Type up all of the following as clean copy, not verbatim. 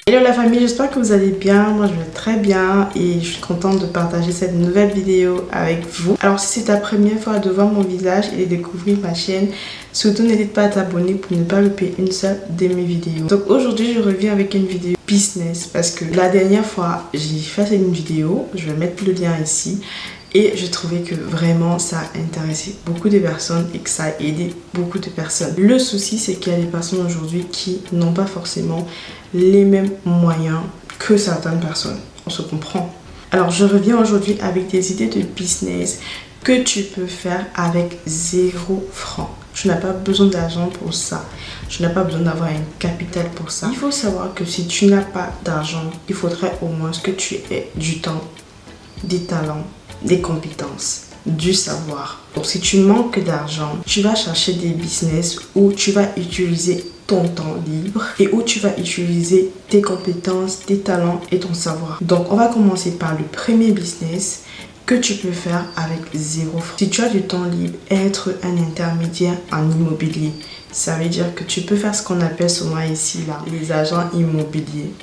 Hello la famille, j'espère que vous allez bien. Moi je vais très bien et je suis contente de partager cette nouvelle vidéo avec vous. Alors si c'est ta première fois de voir mon visage et de découvrir ma chaîne, surtout n'hésite pas à t'abonner pour ne pas louper une seule de mes vidéos. Donc aujourd'hui je reviens avec une vidéo business parce que la dernière fois j'ai fait une vidéo, je vais mettre le lien ici. Et je trouvais que vraiment ça a intéressé beaucoup de personnes et que ça a aidé beaucoup de personnes. Le souci c'est qu'il y a des personnes aujourd'hui qui n'ont pas forcément les mêmes moyens que certaines personnes. On se comprend. Alors je reviens aujourd'hui avec des idées de business que tu peux faire avec 0 francs. Tu n'as pas besoin d'argent pour ça. Tu n'as pas besoin d'avoir un capital pour ça. Il faut savoir que si tu n'as pas d'argent, il faudrait au moins que tu aies du temps, des talents, des compétences, du savoir. Donc si tu manques d'argent, tu vas chercher des business où tu vas utiliser ton temps libre et où tu vas utiliser tes compétences, tes talents et ton savoir. Donc on va commencer par le premier business que tu peux faire avec 0 francs. Si tu as du temps libre, être un intermédiaire en immobilier, ça veut dire que tu peux faire ce qu'on appelle souvent ici là, les agents immobiliers.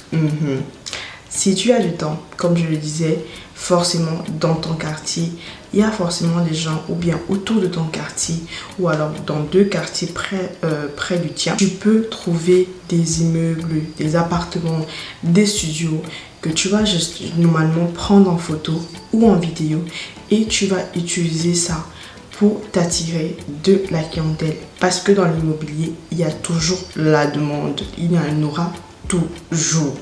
Si tu as du temps, comme je le disais, forcément dans ton quartier, il y a forcément des gens ou bien autour de ton quartier ou alors dans 2 quartiers près du tien. Tu peux trouver des immeubles, des appartements, des studios que tu vas juste normalement prendre en photo ou en vidéo et tu vas utiliser ça pour t'attirer de la clientèle. Parce que dans l'immobilier, il y a toujours la demande, il y en aura toujours.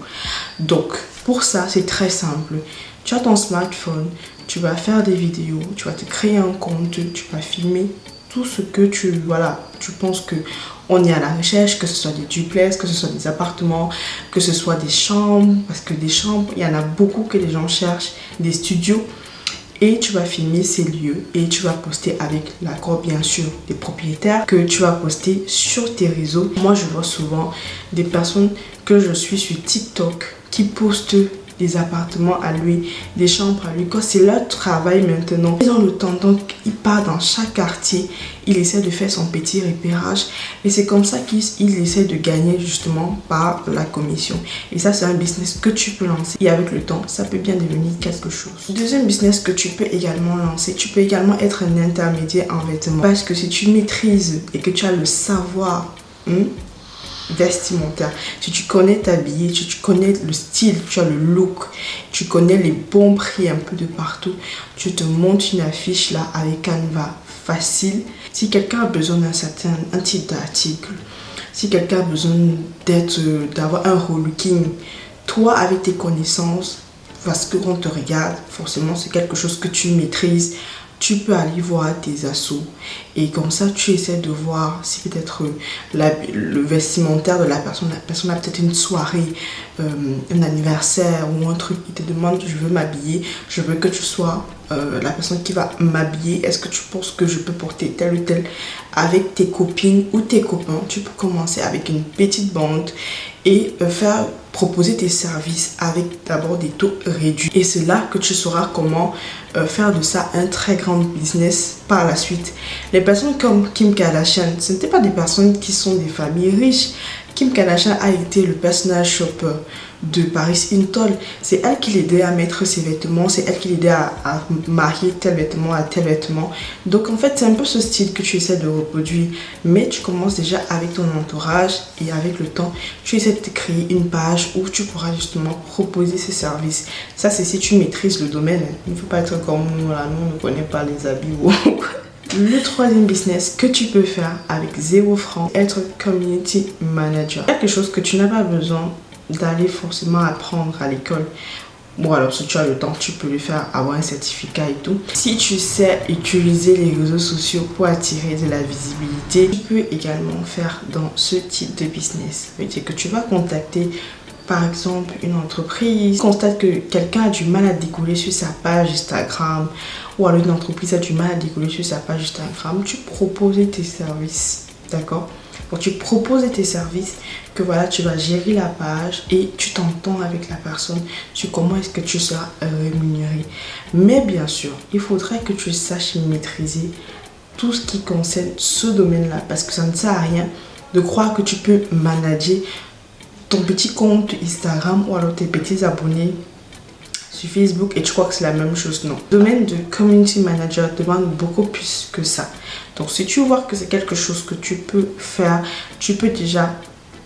Donc pour ça c'est très simple. Tu as ton smartphone, tu vas faire des vidéos, tu vas te créer un compte, tu vas filmer tout ce que tu penses que on est à la recherche, que ce soit des duplex, que ce soit des appartements, que ce soit des chambres, parce que des chambres, il y en a beaucoup que les gens cherchent, des studios. Et tu vas filmer ces lieux et tu vas poster avec l'accord bien sûr des propriétaires que tu vas poster sur tes réseaux. Moi je vois souvent des personnes que je suis sur TikTok qui postent des appartements à louer, des chambres à louer. Quand c'est leur travail maintenant, ils ont le temps, donc ils partent dans chaque quartier, ils essaient de faire son petit repérage et c'est comme ça qu'ils essaient de gagner justement par la commission. Et ça c'est un business que tu peux lancer et avec le temps ça peut bien devenir quelque chose. Deuxième business que tu peux également lancer, tu peux également être un intermédiaire en vêtements parce que si tu maîtrises et que tu as le savoir vestimentaire, si tu connais t'habiller, si tu connais le style, tu as le look, tu connais les bons prix un peu de partout, tu te montes une affiche là avec Canva facile. Si quelqu'un a besoin un type d'article, si quelqu'un a besoin d'avoir un relooking, toi avec tes connaissances, parce qu'on te regarde, forcément c'est quelque chose que tu maîtrises. Tu peux aller voir tes assos et comme ça tu essaies de voir si peut-être le vestimentaire de la personne a peut-être une soirée, un anniversaire ou un truc, il te demande je veux m'habiller, je veux que tu sois la personne qui va m'habiller, est-ce que tu penses que je peux porter tel ou tel avec tes copines ou tes copains. Tu peux commencer avec une petite bande et proposer tes services avec d'abord des taux réduits et c'est là que tu sauras comment faire de ça un très grand business par la suite. Les personnes comme Kim Kardashian, ce n'étaient pas des personnes qui sont des familles riches. Kim Kardashian a été le personal shopper de Paris Hilton. C'est elle qui l'aidait à mettre ses vêtements, c'est elle qui l'aidait à marier tel vêtement à tel vêtement. Donc en fait c'est un peu ce style que tu essaies de reproduire, mais tu commences déjà avec ton entourage et avec le temps tu essaies de te créer une page où tu pourras justement proposer ces services. Ça c'est si tu maîtrises le domaine. Il ne faut pas être comme nous là, nous on ne connaît pas les habits ou Le troisième business que tu peux faire avec 0 francs, être community manager. Quelque chose que tu n'as pas besoin d'aller forcément apprendre à l'école. Bon alors si tu as le temps, tu peux le faire, avoir un certificat et tout. Si tu sais utiliser les réseaux sociaux pour attirer de la visibilité, tu peux également faire dans ce type de business. Ça veut dire que tu vas contacter par exemple une entreprise, constate que quelqu'un a du mal à décoller sur sa page Instagram ou alors une entreprise a du mal à décoller sur sa page Instagram, tu proposes tes services, d'accord? Donc tu proposes tes services, que voilà tu vas gérer la page et tu t'entends avec la personne sur comment est-ce que tu seras rémunéré. Mais bien sûr, il faudrait que tu saches maîtriser tout ce qui concerne ce domaine-là parce que ça ne sert à rien de croire que tu peux manager ton petit compte Instagram ou alors tes petits abonnés sur Facebook et tu crois que c'est la même chose. Non. Le domaine de community manager demande beaucoup plus que ça. Donc si tu vois que c'est quelque chose que tu peux faire, tu peux déjà,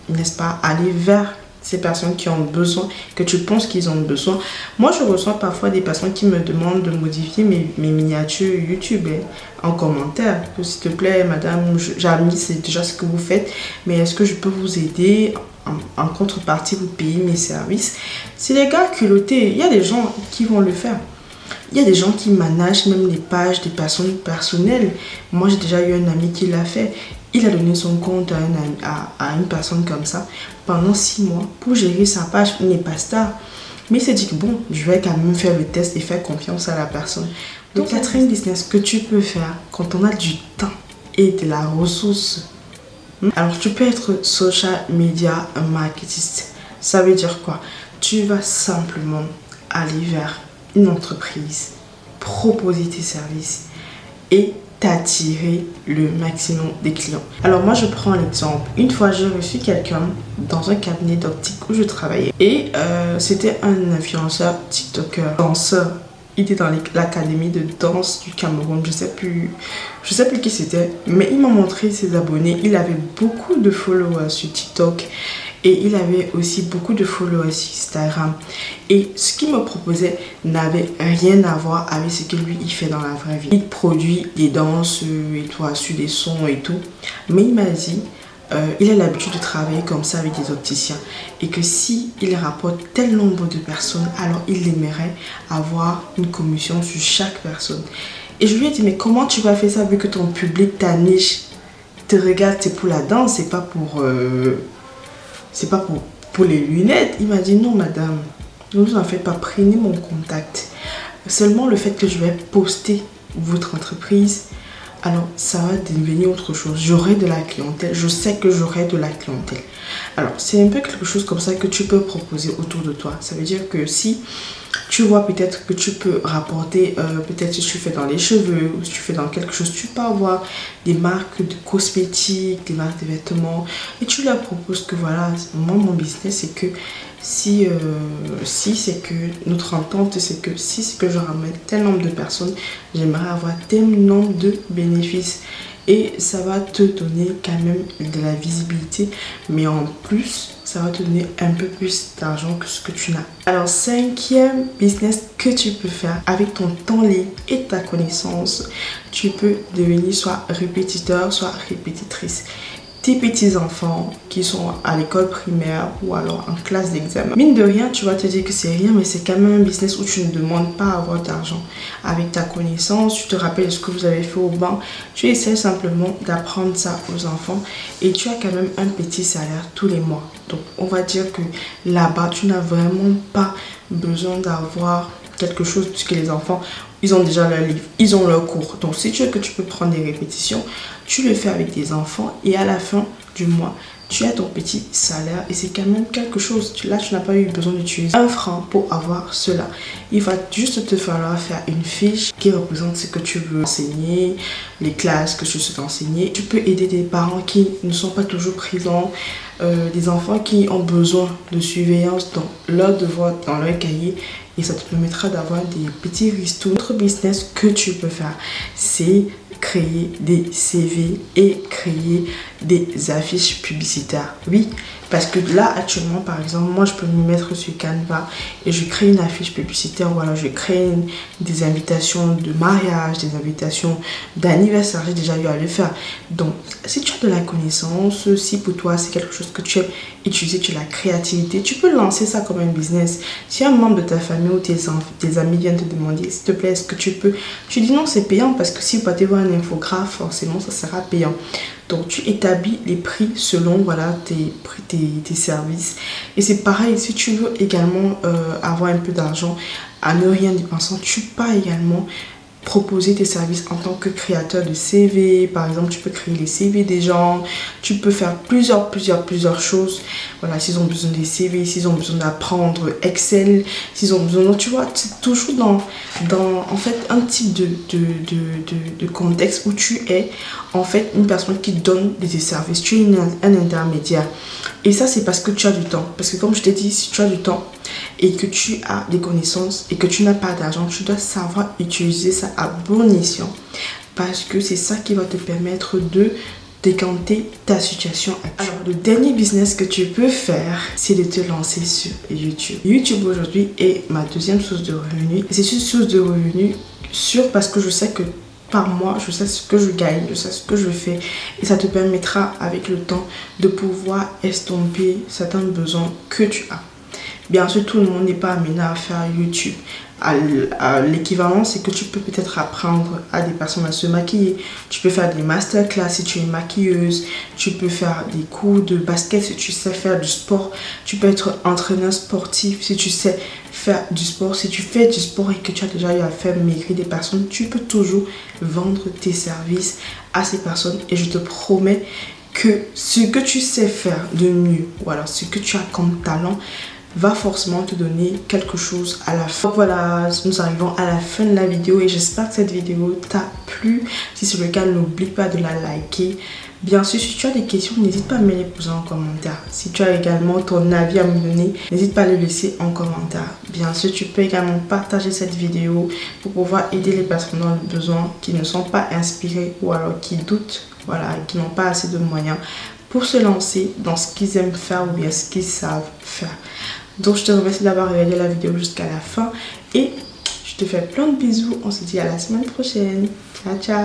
n'est-ce pas, aller vers ces personnes qui ont besoin, que tu penses qu'ils ont besoin. Moi, je reçois parfois des personnes qui me demandent de modifier mes miniatures YouTube en commentaire. S'il te plaît, madame, Jamy, c'est déjà ce que vous faites, mais est-ce que je peux vous aider? En contrepartie, vous payez mes services. C'est les gars culottés. Il y a des gens qui vont le faire. Il y a des gens qui managent même les pages des personnes personnelles. Moi, j'ai déjà eu un ami qui l'a fait. Il a donné son compte à une personne comme ça pendant 6 mois pour gérer sa page. Il n'est pas star. Mais il s'est dit que bon, je vais quand même faire le test et faire confiance à la personne. Donc, il y a très business que tu peux faire quand on a du temps et de la ressource. Alors, tu peux être social media marketiste. Ça veut dire quoi? Tu vas simplement aller vers une entreprise, proposer tes services et t'attirer le maximum des clients. Alors moi, je prends l'exemple. Une fois, j'ai reçu quelqu'un dans un cabinet d'optique où je travaillais. Et c'était un influenceur TikToker, danseur. Il était dans l'académie de danse du Cameroun. Je sais plus qui c'était. Mais il m'a montré ses abonnés. Il avait beaucoup de followers sur TikTok. Et il avait aussi beaucoup de followers sur Instagram. Et ce qu'il me proposait n'avait rien à voir avec ce que lui, il fait dans la vraie vie. Il produit des danses et tout, sur des sons et tout. Mais il m'a dit, il a l'habitude de travailler comme ça avec des opticiens. Et que si il rapporte tel nombre de personnes, alors il aimerait avoir une commission sur chaque personne. Et je lui ai dit, mais comment tu vas faire ça vu que ton public, ta niche, te regarde, c'est pour la danse, c'est pas pour... c'est pas pour les lunettes. Il m'a dit non madame, ne vous en faites pas, prenez mon contact. Seulement le fait que je vais poster votre entreprise, alors ça va devenir autre chose. J'aurai de la clientèle, je sais que j'aurai de la clientèle. Alors c'est un peu quelque chose comme ça que tu peux proposer autour de toi. Ça veut dire que si tu vois peut-être que tu peux rapporter, peut-être si tu fais dans les cheveux ou si tu fais dans quelque chose, tu peux avoir des marques de cosmétiques, des marques de vêtements et tu leur proposes que voilà, moi mon business c'est que si c'est que notre entente c'est que si c'est que je ramène tel nombre de personnes, j'aimerais avoir tel nombre de bénéfices. Et ça va te donner quand même de la visibilité. Mais en plus, ça va te donner un peu plus d'argent que ce que tu n'as. Alors, 5e business que tu peux faire avec ton temps libre et ta connaissance, tu peux devenir soit répétiteur, soit répétitrice. Tes petits-enfants qui sont à l'école primaire ou alors en classe d'examen. Mine de rien, tu vas te dire que c'est rien, mais c'est quand même un business où tu ne demandes pas à avoir d'argent. Avec ta connaissance, tu te rappelles ce que vous avez fait au banc, tu essaies simplement d'apprendre ça aux enfants et tu as quand même un petit salaire tous les mois. Donc, on va dire que là-bas, tu n'as vraiment pas besoin d'avoir quelque chose puisque les enfants, ils ont déjà leur livre, ils ont leur cours. Donc, si tu veux que tu peux prendre des répétitions, tu le fais avec des enfants et à la fin du mois, tu as ton petit salaire et c'est quand même quelque chose. Là, tu n'as pas eu besoin d'utiliser 1 franc pour avoir cela. Il va juste te falloir faire une fiche qui représente ce que tu veux enseigner, les classes que tu souhaites enseigner. Tu peux aider des parents qui ne sont pas toujours présents, des enfants qui ont besoin de surveillance dans leurs devoirs, dans leur cahier. Et ça te permettra d'avoir des petits ristournes. Autre business que tu peux faire, c'est créer des CV et créer des affiches publicitaires. Oui, parce que là actuellement par exemple, moi je peux me mettre sur Canva et je crée une affiche publicitaire. Voilà, je crée des invitations de mariage, des invitations d'anniversaire. J'ai déjà eu à le faire. Donc si tu as de la connaissance, si pour toi c'est quelque chose que tu aimes utiliser, tu as la créativité, tu peux lancer ça comme un business. Si un membre de ta famille ou tes amis viennent te demander s'il te plaît est-ce que tu peux, tu dis non, c'est payant parce que si vous partez voir un infographe, forcément ça sera payant. Donc tu établis les prix selon voilà, tes services. Et c'est pareil, si tu veux également avoir un peu d'argent à ne rien dépensant, tu peux également proposer tes services en tant que créateur de CV. Par exemple, tu peux créer les CV des gens, tu peux faire plusieurs choses. Voilà, s'ils ont besoin des CV, s'ils ont besoin d'apprendre Excel, s'ils ont besoin... Donc, tu vois, c'est toujours dans en fait un type de contexte où tu es en fait une personne qui donne des services. Tu es un intermédiaire. Et ça, c'est parce que tu as du temps. Parce que comme je t'ai dit, si tu as du temps et que tu as des connaissances et que tu n'as pas d'argent, tu dois savoir utiliser ça à bon escient. Parce que c'est ça qui va te permettre de décanter ta situation actuelle. Alors, le dernier business que tu peux faire, c'est de te lancer sur YouTube. YouTube aujourd'hui est ma deuxième source de revenus. Et c'est une source de revenus sûre parce que je sais que par mois, je sais ce que je gagne, je sais ce que je fais. Et ça te permettra avec le temps de pouvoir estomper certains besoins que tu as. Bien sûr, tout le monde n'est pas amené à faire YouTube. L'équivalent, c'est que tu peux peut-être apprendre à des personnes à se maquiller. Tu peux faire des masterclass si tu es maquilleuse. Tu peux faire des cours de basket si tu sais faire du sport. Tu peux être entraîneur sportif si tu sais faire du sport. Si tu fais du sport et que tu as déjà eu à faire maigrir des personnes, tu peux toujours vendre tes services à ces personnes. Et je te promets que ce que tu sais faire de mieux, ou alors ce que tu as comme talent, va forcément te donner quelque chose à la fin. Voilà, nous arrivons à la fin de la vidéo et j'espère que cette vidéo t'a plu. Si c'est le cas, n'oublie pas de la liker. Bien sûr, si tu as des questions, n'hésite pas à me les poser en commentaire. Si tu as également ton avis à me donner, n'hésite pas à le laisser en commentaire. Bien sûr, tu peux également partager cette vidéo pour pouvoir aider les personnes dans le besoin qui ne sont pas inspirées ou alors qui doutent, voilà, qui n'ont pas assez de moyens pour se lancer dans ce qu'ils aiment faire ou bien ce qu'ils savent faire. Donc je te remercie d'avoir regardé la vidéo jusqu'à la fin et je te fais plein de bisous. On se dit à la semaine prochaine. Ciao, ciao.